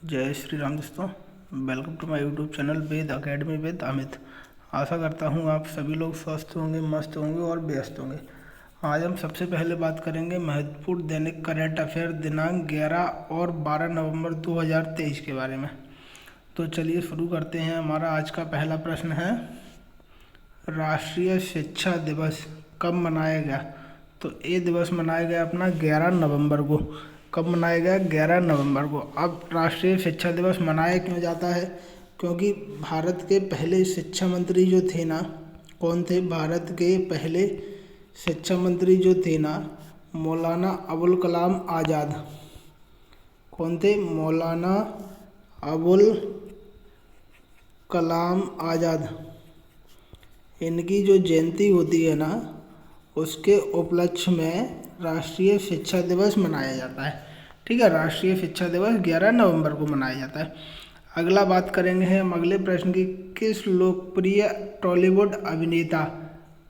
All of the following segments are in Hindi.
जय श्री राम दोस्तों। Welcome to my YouTube channel Ved academy with Amit. आशा करता हूँ आप सभी लोग स्वस्थ होंगे, मस्त होंगे और व्यस्त होंगे। आज हम सबसे पहले बात करेंगे महत्वपूर्ण दैनिक करंट अफेयर दिनांक 11 और 12 नवंबर 2023 के बारे में। तो चलिए शुरू करते हैं। हमारा आज का पहला प्रश्न है, राष्ट्रीय शिक्षा दिवस कब मनाया गया? तो ये दिवस मनाया गया अपना 11 नवंबर को। कब मनाया गया? 11 नवंबर को। अब राष्ट्रीय शिक्षा दिवस मनाया क्यों जाता है? क्योंकि भारत के पहले शिक्षा मंत्री जो थे ना, कौन थे? भारत के पहले शिक्षा मंत्री जो थे ना, मौलाना अबुल कलाम आज़ाद। कौन थे? मौलाना अबुल कलाम आज़ाद। इनकी जो जयंती होती है ना, उसके उपलक्ष्य में राष्ट्रीय शिक्षा दिवस मनाया जाता है। ठीक है, राष्ट्रीय शिक्षा दिवस 11 नवंबर को मनाया जाता है। अगला बात करेंगे हम अगले प्रश्न की, किस लोकप्रिय टॉलीवुड अभिनेता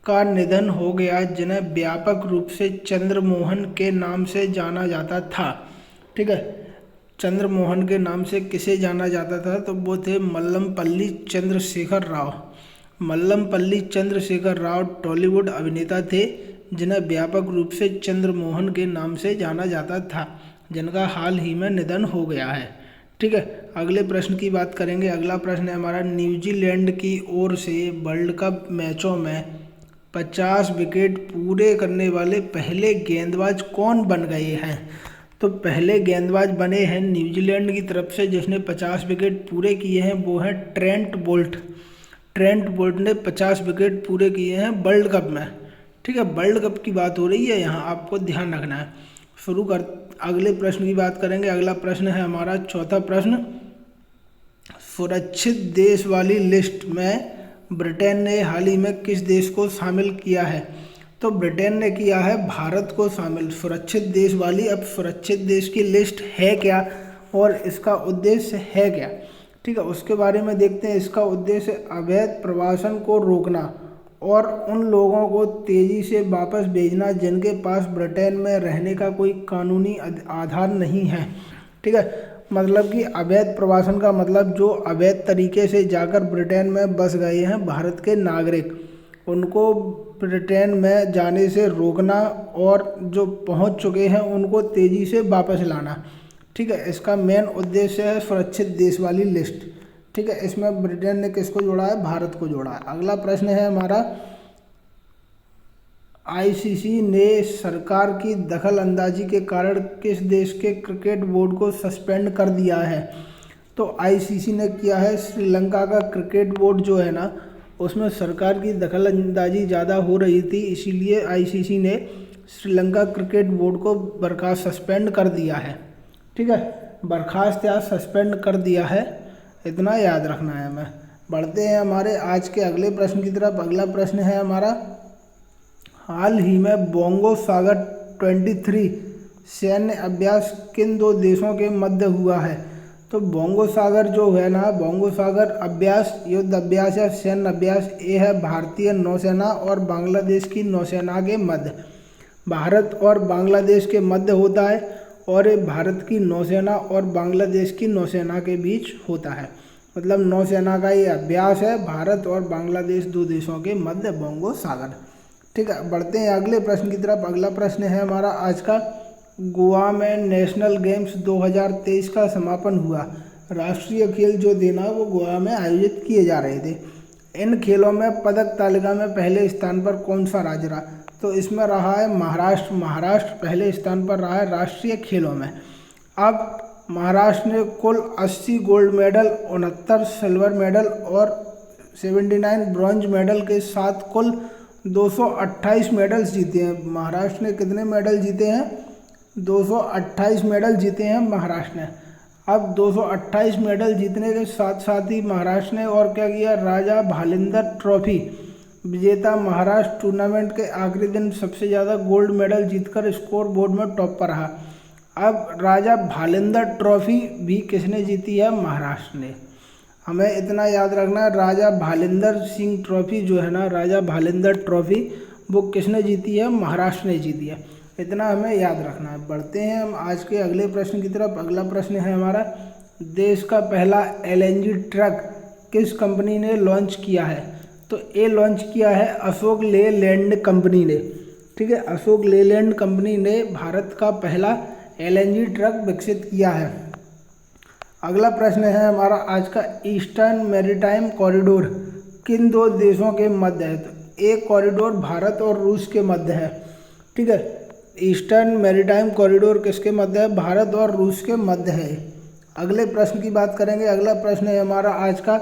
का निधन हो गया जिन्हें व्यापक रूप से चंद्रमोहन के नाम से जाना जाता था? ठीक है, चंद्रमोहन के नाम से किसे जाना जाता था? तो वो थे मल्लमपल्ली चंद्रशेखर राव। मल्लमपल्ली चंद्रशेखर राव टॉलीवुड अभिनेता थे जिन्हें व्यापक रूप से चंद्रमोहन के नाम से जाना जाता था, जिनका हाल ही में निधन हो गया है। ठीक है, अगले प्रश्न की बात करेंगे। अगला प्रश्न है हमारा, न्यूजीलैंड की ओर से वर्ल्ड कप मैचों में 50 विकेट पूरे करने वाले पहले गेंदबाज कौन बन गए हैं? तो पहले गेंदबाज बने हैं न्यूजीलैंड की तरफ से जिसने 50 विकेट पूरे किए हैं, वो है ट्रेंट बोल्ट। ट्रेंट बोल्ट ने 50 विकेट पूरे किए हैं वर्ल्ड कप में। ठीक है, वर्ल्ड कप की बात हो रही है यहाँ, आपको ध्यान रखना है। शुरू कर अगले प्रश्न की बात करेंगे। अगला प्रश्न है हमारा चौथा प्रश्न, सुरक्षित देश वाली लिस्ट में ब्रिटेन ने हाल ही में किस देश को शामिल किया है? तो ब्रिटेन ने किया है भारत को शामिल सुरक्षित देश वाली। अब सुरक्षित देश की लिस्ट है क्या और इसका उद्देश्य है क्या? ठीक है, उसके बारे में देखते हैं। इसका उद्देश्य अवैध प्रवासन को रोकना और उन लोगों को तेज़ी से वापस भेजना जिनके पास ब्रिटेन में रहने का कोई कानूनी आधार नहीं है। ठीक है, मतलब कि अवैध प्रवासन का मतलब जो अवैध तरीके से जाकर ब्रिटेन में बस गए हैं भारत के नागरिक, उनको ब्रिटेन में जाने से रोकना और जो पहुंच चुके हैं उनको तेज़ी से वापस लाना। ठीक है, इसका मेन उद्देश्य है सुरक्षित देश वाली लिस्ट। ठीक है, इसमें ब्रिटेन ने किसको जोड़ा है? भारत को जोड़ा है। अगला प्रश्न है हमारा, आईसीसी ने सरकार की दखल अंदाजी के कारण किस देश के क्रिकेट बोर्ड को सस्पेंड कर दिया है? तो आईसीसी ने किया है श्रीलंका का क्रिकेट बोर्ड जो है ना, उसमें सरकार की दखल अंदाजी ज़्यादा हो रही थी, इसीलिए आईसीसी ने श्रीलंका क्रिकेट बोर्ड को बर्खास्त सस्पेंड कर दिया है। ठीक है, बर्खास्त या सस्पेंड कर दिया है, इतना याद रखना है हमें। बढ़ते हैं हमारे आज के अगले प्रश्न की तरफ। अगला प्रश्न है हमारा, हाल ही में बोंगो सागर 23 सैन्य अभ्यास किन दो देशों के मध्य हुआ है? तो बोंगो सागर जो है ना, बोंगो सागर अभ्यास, युद्ध अभ्यास या सैन्य अभ्यास, ये है भारतीय नौसेना और बांग्लादेश की नौसेना के मध्य। भारत और बांग्लादेश के मध्य होता है और ये भारत की नौसेना और बांग्लादेश की नौसेना के बीच होता है। मतलब नौसेना का ये अभ्यास है भारत और बांग्लादेश दो देशों के मध्य, बोंगो सागर। ठीक है, बढ़ते हैं अगले प्रश्न की तरफ। अगला प्रश्न है हमारा आज का, गोवा में नेशनल गेम्स 2023 का समापन हुआ। राष्ट्रीय खेल जो थे ना, वो गोवा में आयोजित किए जा रहे थे। इन खेलों में पदक तालिका में पहले स्थान पर कौन सा राज्य रहा? तो इसमें रहा है महाराष्ट्र। महाराष्ट्र पहले स्थान पर रहा है राष्ट्रीय खेलों में। अब महाराष्ट्र ने कुल 80 गोल्ड मेडल, 69 सिल्वर मेडल और 79 ब्रॉन्ज मेडल के साथ कुल 228 मेडल्स जीते हैं। महाराष्ट्र ने कितने मेडल जीते हैं? 228 मेडल जीते हैं महाराष्ट्र ने। अब 228 मेडल जीतने के साथ साथ ही महाराष्ट्र ने और क्या किया? राजा भालिंदर ट्रॉफी विजेता महाराष्ट्र टूर्नामेंट के आखिरी दिन सबसे ज़्यादा गोल्ड मेडल जीतकर स्कोर बोर्ड में टॉप पर रहा। अब राजा भालिंदर ट्रॉफी भी किसने जीती है? महाराष्ट्र ने। हमें इतना याद रखना है, राजा भालिंदर सिंह ट्रॉफी जो है ना, राजा भालिंदर ट्रॉफी, वो किसने जीती है? महाराष्ट्र ने जीती है। इतना हमें याद रखना है। बढ़ते हैं हम आज के अगले प्रश्न की तरफ। अगला प्रश्न है हमारा, देश का पहला LNG ट्रक किस कंपनी ने लॉन्च किया है? तो ये लॉन्च किया है अशोक लेलैंड कंपनी ने। ठीक है, अशोक लेलैंड कंपनी ने भारत का पहला LNG ट्रक विकसित किया है। अगला प्रश्न है हमारा आज का, ईस्टर्न मैरीटाइम कॉरिडोर किन दो देशों के मध्य है? तो एक कॉरिडोर भारत और रूस के मध्य है। ठीक है, ईस्टर्न मैरीटाइम कॉरिडोर किसके मध्य है? भारत और रूस के मध्य है। अगले प्रश्न की बात करेंगे। अगला प्रश्न है हमारा आज का,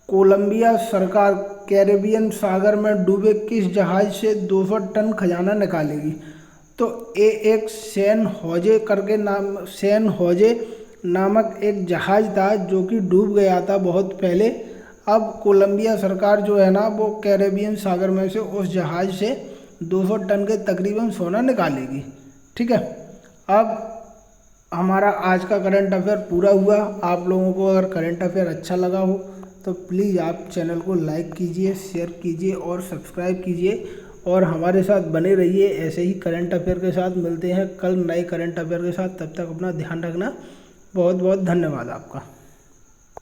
कोलंबिया सरकार कैरेबियन सागर में डूबे किस जहाज से 200 टन खजाना निकालेगी? तो ये एक सैन होजे नामक एक जहाज था जो कि डूब गया था बहुत पहले। अब कोलंबिया सरकार जो है ना, वो कैरेबियन सागर में से उस जहाज से 200 टन के तकरीबन सोना निकालेगी। ठीक है, अब हमारा आज का करंट अफेयर पूरा हुआ। आप लोगों को अगर करंट अफेयर अच्छा लगा हो तो प्लीज़ आप चैनल को लाइक कीजिए, शेयर कीजिए और सब्सक्राइब कीजिए और हमारे साथ बने रहिए। ऐसे ही करंट अफेयर के साथ मिलते हैं कल नए करंट अफेयर के साथ। तब तक अपना ध्यान रखना। बहुत बहुत धन्यवाद आपका।